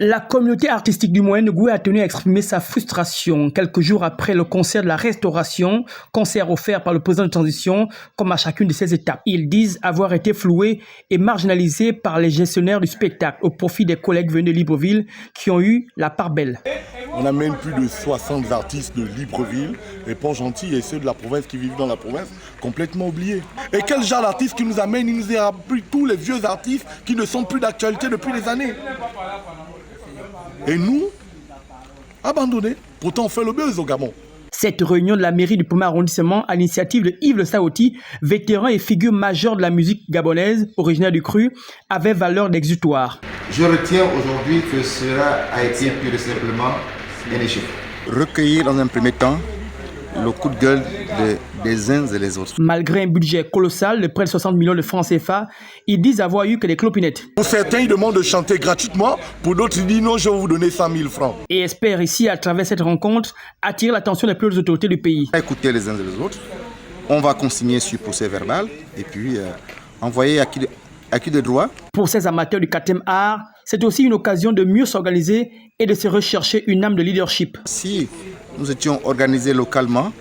La communauté artistique du Moyen-Goué a tenu à exprimer sa frustration quelques jours après le concert de la Restauration, concert offert par le président de transition, comme à chacune de ses étapes. Ils disent avoir été floués et marginalisés par les gestionnaires du spectacle au profit des collègues venus de Libreville qui ont eu la part belle. On amène plus de 60 artistes de Libreville et Port-Gentil et ceux de la province qui vivent dans la province complètement oubliés. Et quel genre d'artistes qui nous amène? Il nous a pris tous les vieux artistes qui ne sont plus d'actualité depuis des années. Et nous, abandonnés. Pourtant, on fait le buzz au Gabon. Cette réunion de la mairie du 1er arrondissement à l'initiative de Yves Le Saoti, vétéran et figure majeure de la musique gabonaise, originaire du Cru, avait valeur d'exutoire. Je retiens aujourd'hui que cela a été pur et simplement un échec. Recueillir dans un premier temps le coup de gueule des uns et des autres. Malgré un budget colossal de près de 60 millions de francs CFA, ils disent avoir eu que des clopinettes. Pour certains, ils demandent de chanter gratuitement. Pour d'autres, ils disent non, je vais vous donner 100 000 francs. Et espèrent ici, à travers cette rencontre, attirer l'attention des plus hautes autorités du pays. Écouter les uns et les autres. On va consigner sur procès verbal et puis envoyer à qui de droit. Pour ces amateurs du 4e art, c'est aussi une occasion de mieux s'organiser et de se rechercher une âme de leadership. Si nous étions organisés localement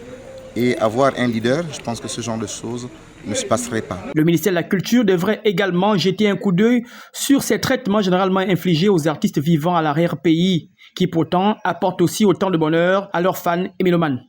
et avoir un leader, je pense que ce genre de choses ne se passerait pas. Le ministère de la Culture devrait également jeter un coup d'œil sur ces traitements généralement infligés aux artistes vivant à l'arrière-pays, qui pourtant apportent aussi autant de bonheur à leurs fans et mélomanes.